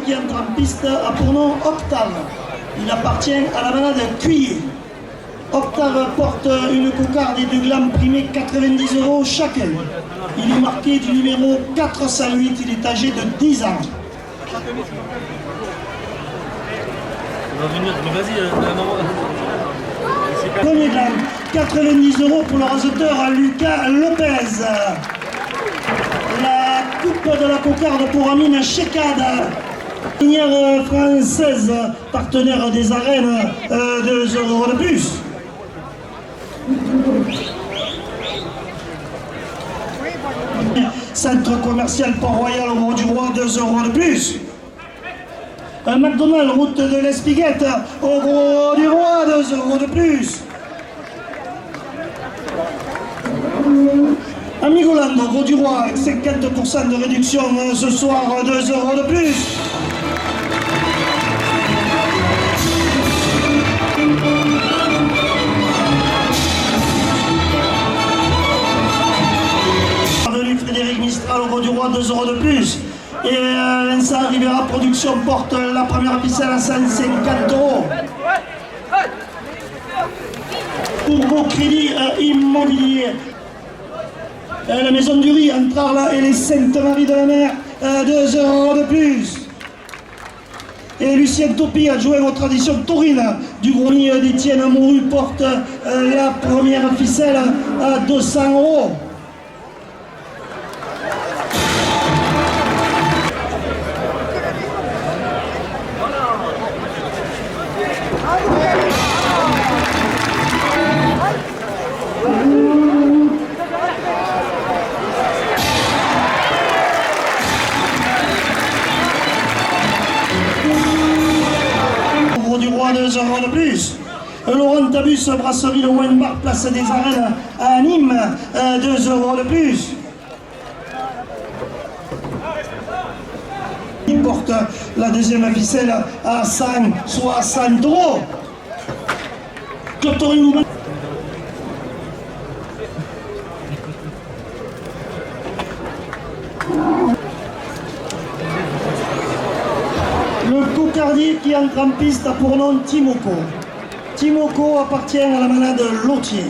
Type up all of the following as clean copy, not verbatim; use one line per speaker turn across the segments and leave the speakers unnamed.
Qui entre en piste a pour nom Octave. Il appartient à la manade Cuillé. Octave porte une cocarde et deux glands primés 90 € chacun. Il est marqué du numéro 408, il est âgé de 10 ans. Premier gland, 90 € pour le raseteur Lucas Lopez. La coupe de la cocarde pour Amine Chekad. Première française, partenaire des arènes, 2 € de plus. Centre commercial Port-Royal au Gros-du-Roi, 2 € de plus. Un McDonald's, route de l'Espiguette au Gros-du-Roi, 2 € de plus. Amigoland au Gros-du-Roi avec 50% de réduction ce soir, 2 € de plus. Frédéric Mistral au Gros-du-Roi, 2 € de plus. Et Vincent Rivera Production porte la première ficelle à 150 €. Pour vos crédits immobiliers, la Maison du Riz entre Arles et les Sainte-Marie de la Mer, 2 € de plus. Et Lucien Topi, adjoint aux traditions taurines du grenier d'Étienne Mouru, porte la première ficelle à 200 €. Du Roi, 2 € de plus. Laurent Tabus, brasserie Le Wine Bar, place des Arènes à Nîmes, 2 € de plus. Il porte la deuxième ficelle à 160 €. Le cocardier qui entre en piste a pour nom Timoko. Timoko appartient à la manade Lotier.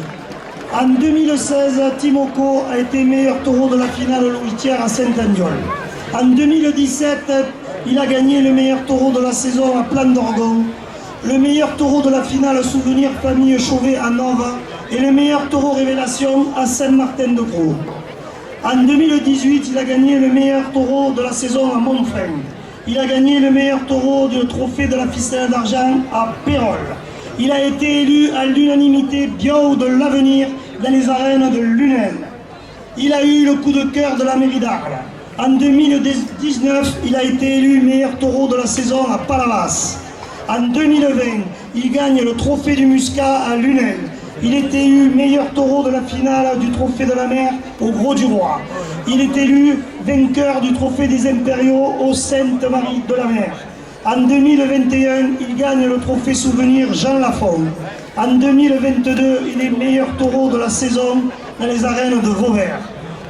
En 2016, Timoko a été meilleur taureau de la finale Louis Thiers à Saint-Andiol. En 2017, il a gagné le meilleur taureau de la saison à Plan d'Orgon, le meilleur taureau de la finale Souvenir Famille Chauvet à Nova et le meilleur taureau Révélation à Saint-Martin-de-Croix. En 2018, il a gagné le meilleur taureau de la saison à Montfreng. Il a gagné le meilleur taureau du trophée de la ficelle d'argent à Pérol. Il a été élu à l'unanimité bio de l'avenir dans les arènes de Lunel. Il a eu le coup de cœur de la mairie d'Arles. En 2019, il a été élu meilleur taureau de la saison à Palavas. En 2020, il gagne le trophée du Muscat à Lunel. Il est élu meilleur taureau de la finale du trophée de la mer au Gros-du-Roi. Il est élu vainqueur du trophée des Impériaux au Sainte-Marie de la Mer. En 2021, il gagne le trophée souvenir Jean Lafont. En 2022, il est meilleur taureau de la saison dans les arènes de Vauvert.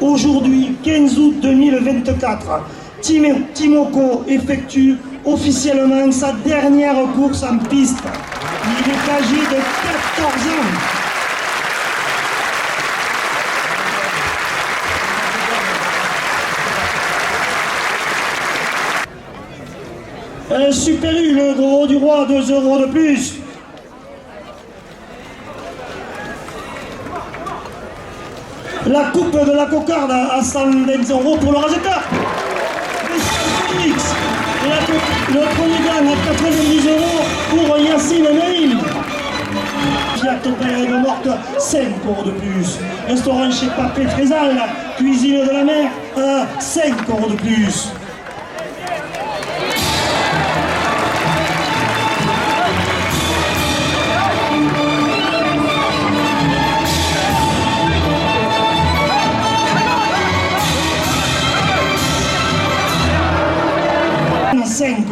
Aujourd'hui, 15 août 2024, Timoko effectue officiellement sa dernière course en piste. Il est âgé de 14 ans. Super U, le gros du roi, 2 € de plus. La coupe de la cocarde à 120 € pour le raseteur. Le premier gain à 90 € pour Yacine Naïm. Fiat Opère de Morte, 5 € de plus. Restaurant chez Papé Frézal, cuisine de la mer, 5 € de plus.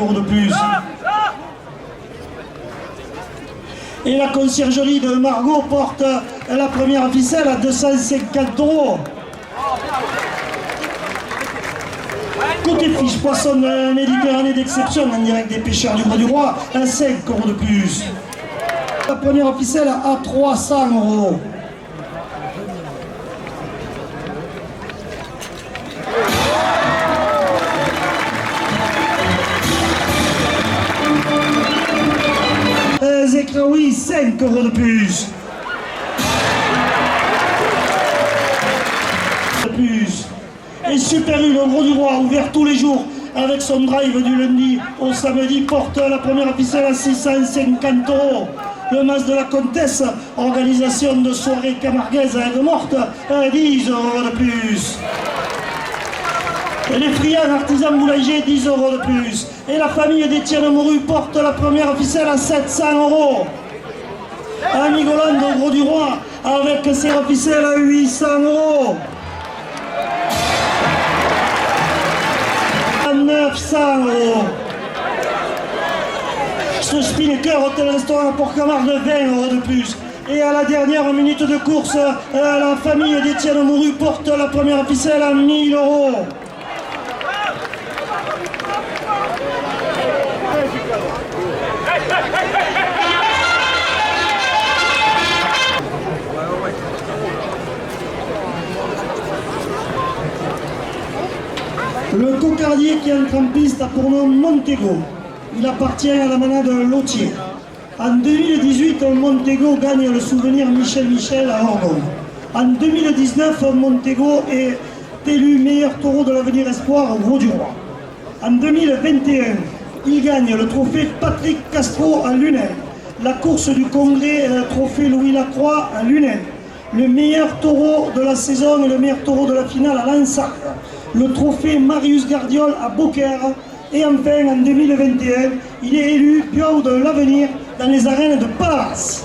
De plus. Et la conciergerie de Margot porte la première ficelle à 250 €. Côté fiche, poisson Méditerranée d'exception en direct des pêcheurs du Gros du Roi, à 5 € de plus. La première ficelle à 300 €. Oui, 5 € de plus. Et Super U, le Gros du Roi, ouvert tous les jours avec son drive du lundi au samedi, porte la première ficelle à 650 €. Le Mas de la Comtesse, organisation de soirée camarguaise de Morte, 10 € de plus. Et les friands artisans boulangers, 10 € de plus. Et la famille d'Étienne Moru porte la première ficelle à 700 €. Amigoland au Gros du Roi avec ses ficelles à 800 €. À 900 €. Ce Spinnaker hôtel-restaurant à Port-Camargue de 20 € de plus. Et à la dernière minute de course, la famille d'Étienne Moru porte la première ficelle à 1000 €. Le cocardier qui entre en piste a pour nom Montego. Il appartient à la manade Lautier. En 2018, Montego gagne le souvenir Michel à Orgon. En 2019, Montego est élu meilleur taureau de l'avenir espoir au Gros du Roi. En 2021, il gagne le trophée Patrick Castro à Lunel, la course du congrès trophée Louis Lacroix à Lunel, le meilleur taureau de la saison et le meilleur taureau de la finale à Lansard, le trophée Marius Gardiol à Beaucaire, et enfin en 2021, il est élu pion de l'avenir dans les arènes de Palas.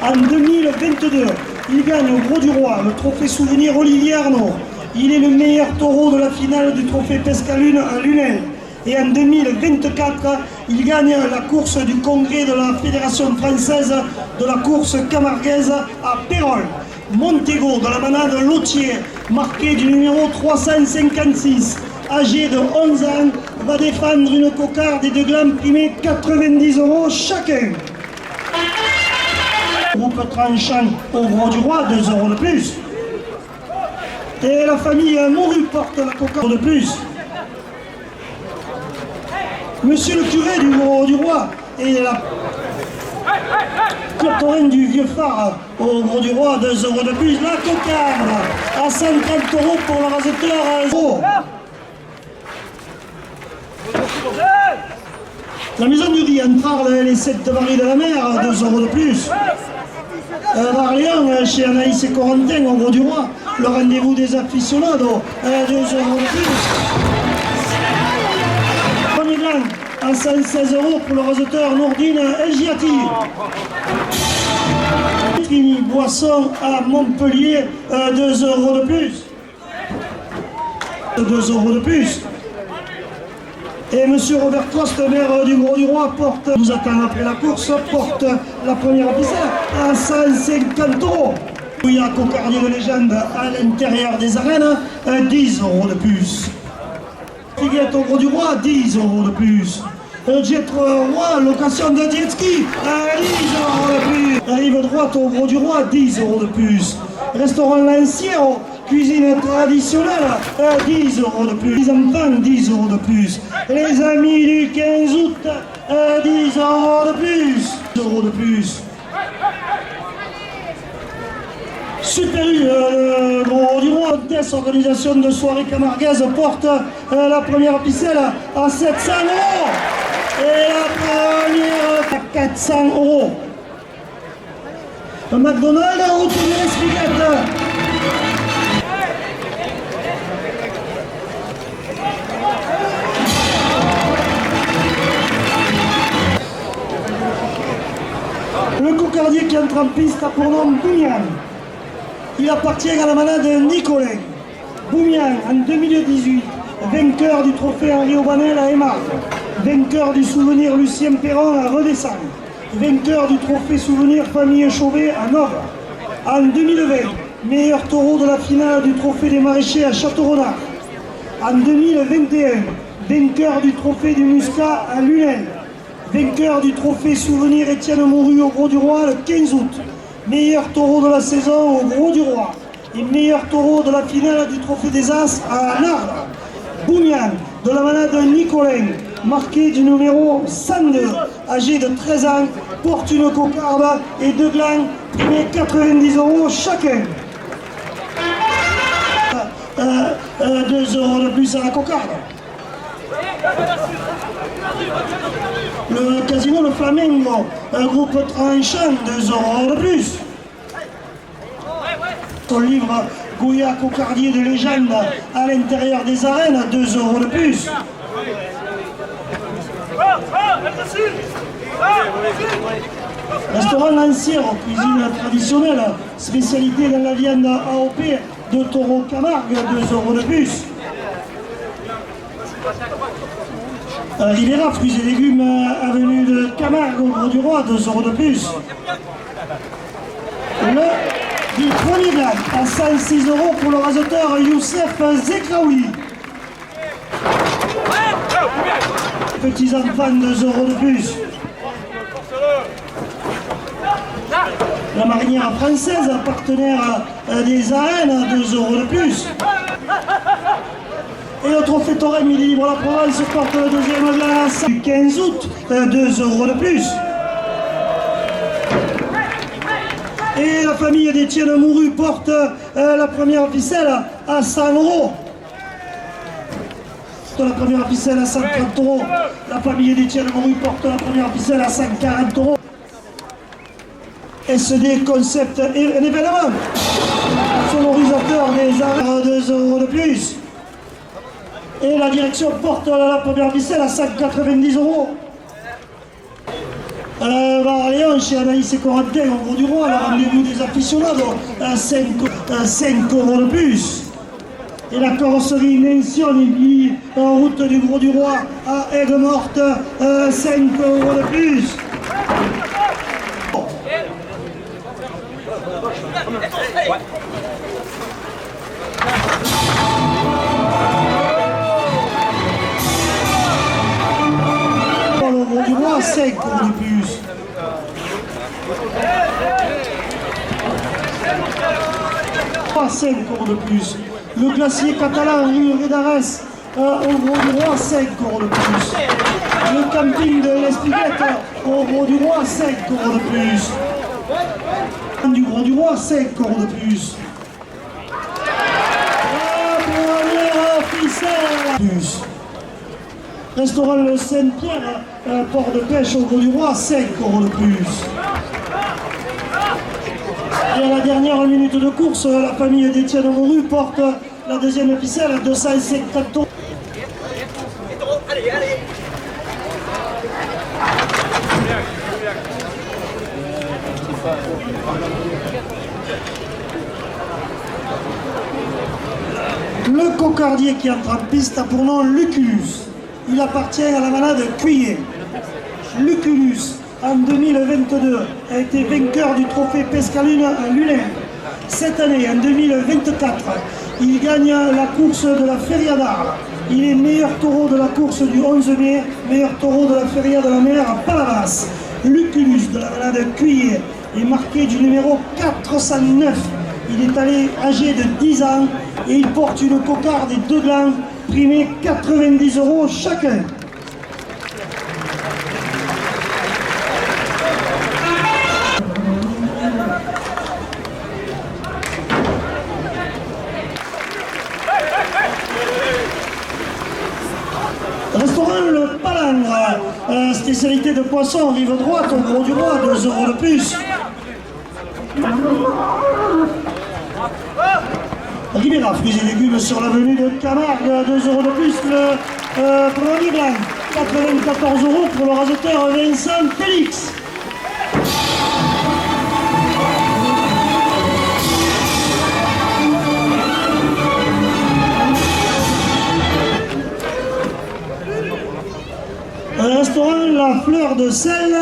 En 2022, il gagne au Gros du Roi le trophée souvenir Olivier Arnaud. Il est le meilleur taureau de la finale du trophée Pescalune à Lunel. Et en 2024, il gagne la course du congrès de la Fédération française de la course camarguaise à Pérol. Montego de la manade Lautier, marqué du numéro 356, âgé de 11 ans, va défendre une cocarde et 2 glands primés 90 € chacun. Groupe tranchant au Gros du Roi, 2 € de plus. Et la famille Moru porte la cocarde de plus. Monsieur le curé du Gros du Roi et la Touraine du Vieux Phare au Gros du Roi, 2 € de plus. La cocarde à 130 € pour le raseteur. La maison du riz entre Arles et les 7 de Marie de la Mer, 2 € de plus. Barléon chez Anaïs et Corentin au Gros du Roi, le rendez-vous des aficionados, 2 € de plus. Premier blanc à 116 € pour le raseteur Nourdine Elgiati. Trini Boisson à Montpellier, 2 € de plus. 2 € de plus. Et M. Robert Coste, maire du Gros du Roi, nous attend après la course, porte la première ficelle à 150 €. Il y a cocardier de légende à l'intérieur des arènes, 10 € de plus. Figuette au Gros du Roi, 10 € de plus. Jet Roi, location de jet ski, 10 euros de plus. Rive droite au Gros du Roi, 10 euros de plus. Restaurant Lanciero, cuisine traditionnelle, 10 euros de plus. Les enfants, 10 euros de plus. Les amis du 15 août, 10 euros de plus. 10 euros de plus. Super U, le Gros du Roi, Test, organisation de soirée camarguaise, porte la première ficelle à 700 euros. Et la première à 400 euros. Le McDonald's, route de l'Espiguette. Le cocardier qui entre en piste a pour nom Boumyan. Il appartient à la manade Nicolin. Boumyan, en 2018, vainqueur du trophée Henri Aubanel à Émard, vainqueur du souvenir Lucien Perron à Redescend, vainqueur du trophée souvenir Famille Chauvet à Nove. En 2020, meilleur taureau de la finale du trophée des maraîchers à Château-Renard. En 2021, vainqueur du trophée du Muscat à Lunel. Vainqueur du trophée souvenir Étienne Mouru au Gros du Roi le 15 août. Meilleur taureau de la saison au Gros du Roi. Et meilleur taureau de la finale du trophée des As à Nardre. Boumyan, de la manade Nicolin, marqué du numéro 102, âgé de 13 ans, porte une cocarde et deux glands, primés 90 euros chacun. 2 euros de plus à la cocarde. Le casino Le Flamengo, un groupe tranchant, 2 euros de plus. Son livre Goya Cocardier de légende à l'intérieur des arènes, 2 euros de plus. Restaurant Lanciero, cuisine traditionnelle, spécialité dans la viande AOP de taureau Camargue, 2 euros de plus. Rivera, fruits et légumes, avenue de Camargue au Gros du Roi, 2 euros de plus. Le du premier blanc à 106 euros pour le raseteur Youssef Zekraoui. Petits enfants, 2 euros de plus. La marinière française, partenaire des arènes, 2 euros de plus. Et le trophée Torre Midi Libre la Provence porte le deuxième glace du 15 août, 2 euros de plus. Et la famille d'Étienne Mouru porte la première ficelle à 100 euros. La première ficelle à 130 euros. La famille d'Étienne Mouru porte la première ficelle à 140 euros. SD Concept un événement. Sonorisateur des arts, 2 euros de plus. Et la direction porte la première ficelle à 190 euros. Léon, chez Anaïs et Corentin, au Gros du Roi, le rendez-vous des aficionados, 5 euros de plus. Et la carrosserie Nension, en route du Gros du Roi à Aigues-Mortes, 5 euros de plus. Le Gros du Roi, 5 euros de plus. Pas 5 euros de plus. Le glacier catalan rue Rédarès au Gros du Roi, 5 euros de plus. Le camping de l'Espiguette au Gros du Roi, 5 euros de plus. Du Gros du Roi, 5 euros de plus. La première ficelle plus. Restaurant Le Saint-Pierre, port de pêche au Gros du Roi, 5 euros de plus. Et à la dernière minute de course, la famille d'Étienne Mouru porte la deuxième ficelle à 250 euros. Le cocardier qui entre en piste a pour nom Lucullus. Il appartient à la manade Cuillet. Lucullus, en 2022, a été vainqueur du trophée Pescalune à Lunel. Cette année, en 2024, il gagne la course de la Feria d'Arles. Il est meilleur taureau de la course du 11 mai, meilleur taureau de la Feria de la Mer à Palavas. Lucullus de la balade Cuillet est marqué du numéro 409. Il est âgé de 10 ans et il porte une cocarde et 2 glands, primés 90 € chacun. Restaurant Le Palangre, spécialité de poisson, rive droite, au Gros du Roi, 2 € de plus. Ribera, fruits et légumes sur l'avenue de Camargue, 2 € de plus. Le premier blanc, 94 € pour le raseteur Vincent Félix. Restaurant La Fleur de Sel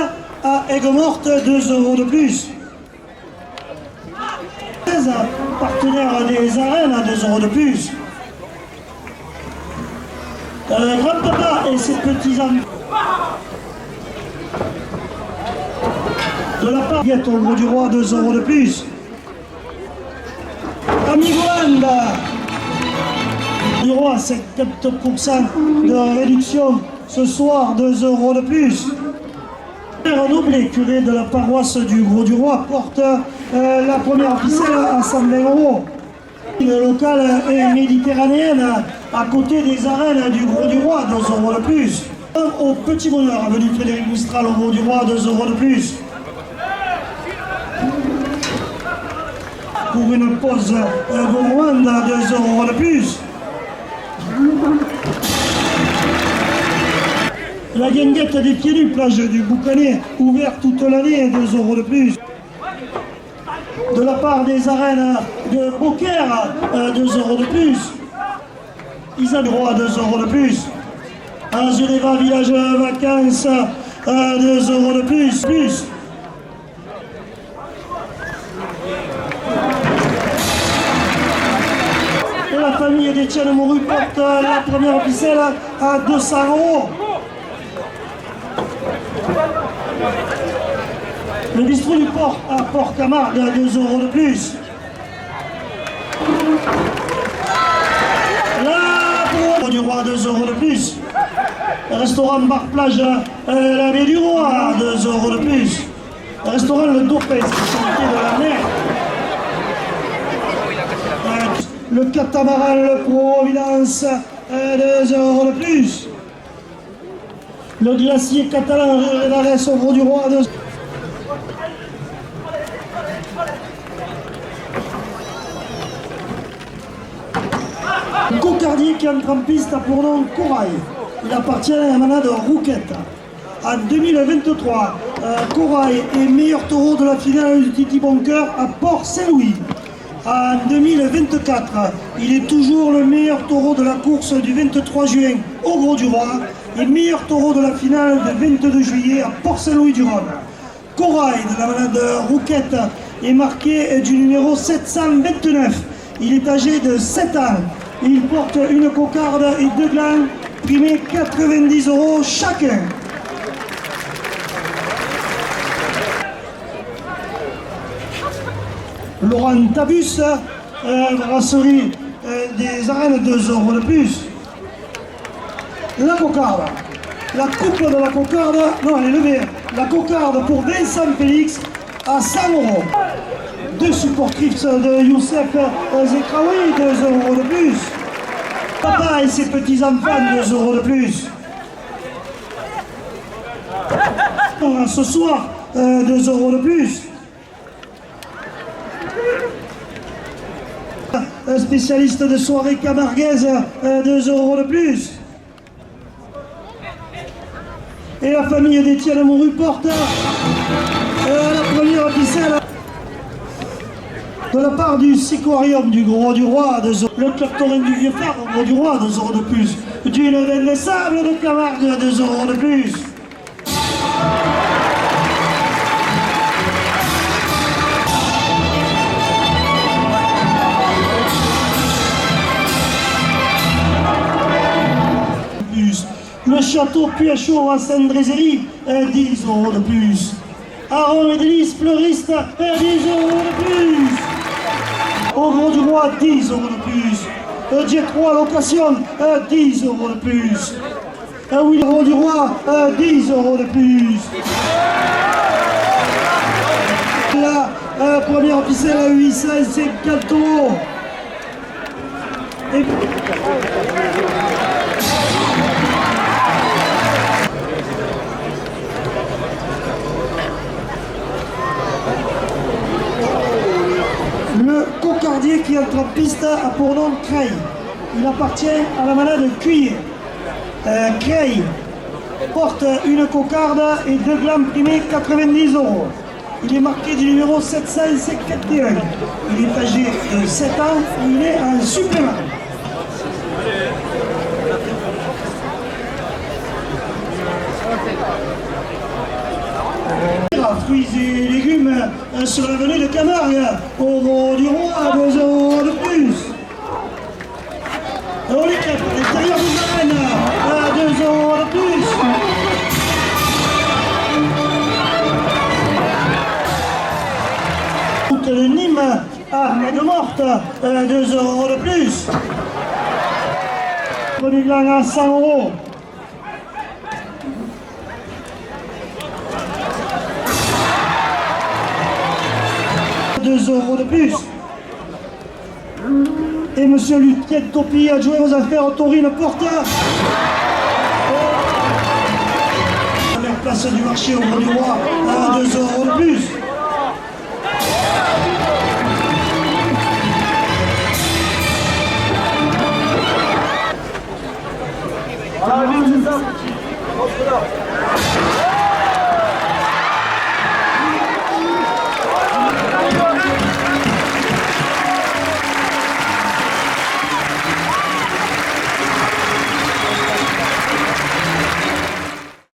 à Aigues-Mortes, 2 € de plus. Partenaire des arènes à 2 € de plus. Grand-papa et ses petits-enfants. De la part au Gros du Roi, 2 € de plus. Amigoland du Roi, 50% de réduction ce soir, 2 € de plus. Père Noblé, curé de la paroisse du Gros du Roi, porte la première ficelle à 120 €. Le local est méditerranéenne à côté des arènes du Gros du Roi, 2 € de plus. Au Petit Bonheur, avenue Frédéric Mistral au Gros du Roi, 2 € de plus. Pour une pause gourmande, 2 € de plus. La guinguette des pieds nus, plage du Boucanet, ouverte toute l'année, 2 € de plus. De la part des arènes de Beaucaire, 2 € de plus. Isadro, 2 € de plus. Azureva, village vacances, 2 € de plus. Et la famille d'Étienne Moru porte la première ficelle à 200 €. Le bistrot du port à Port-Camargue, 2 € de plus. La Gros du Roi, 2 € de plus. Le restaurant Bar Plage, la Baie du Roi, 2 € de plus. Le restaurant Le Dauphin, spécialité de la mer. Le catamaran, le Providence, 2 € de plus. Le glacier catalan, l'Arès au Gros du Roi, 2 €. Le cocardier qui entre en piste a pour nom Corail. Il appartient à la manade Rouquette. En 2023, Corail est meilleur taureau de la finale du Titi Boncoeur à Port-Saint-Louis. En 2024, il est toujours le meilleur taureau de la course du 23 juin au Gros du Roi et meilleur taureau de la finale du 22 juillet à Port-Saint-Louis-du-Rhône. Corail de la manade Rouquette est marqué du numéro 729. Il est âgé de 7 ans. Il porte une cocarde et 2 glands, primés 90 € chacun. Laurent Tabus, brasserie des arènes, 2 € de plus. La cocarde, la coupe de la cocarde, non elle est levée, la cocarde pour Vincent Félix à 100 €. 2 supportrices de Youssef Zekraoui, 2 € de plus. Papa et ses petits-enfants, 2 € de plus. Ce soir, 2 € de plus. Un spécialiste de soirée camarguaise, 2 € de plus. Et la famille d'Étienne Moru porte la première ficelle de la part du Siquarium du Gros du Roi, 2 €. Le Club Taurin du Vieux Phare au Gros du Roi, 2 € de plus. Du Leven des Sables de Camargue, 2 € de plus. Le château Puachot à Sainte-Brézélie, 10 euros de plus. Aaron Edlis, fleuriste, 10 euros de plus. Au Gros du Roi, 10 euros de plus. Jet 3 location, 10 euros de plus. Oui, Gros du Roi, 10 euros de plus. La première officielle à 816, c'est 4 euros. Et... Le cocardier qui entre en piste a pour nom Creil. Il appartient à la malade Cuir. Creil porte une cocarde et 2 glands primés 90 euros. Il est marqué du numéro 751. Il est âgé de 7 ans et il est un supplément. Fruits et légumes sur l'avenue de Camargue, au Gros du Roi, 2 euros de plus. Les crêpes à l'intérieur de Varennes, 2 euros de plus. Route de Nîmes à Aigues-Mortes, 2 euros de plus. Produit blanc à 100 euros. 2 euros de plus. Et monsieur Luthier de Topie a joué aux affaires au Taurine Porta. La même place du marché au Gros du Roi à 2 euros de plus. Voilà,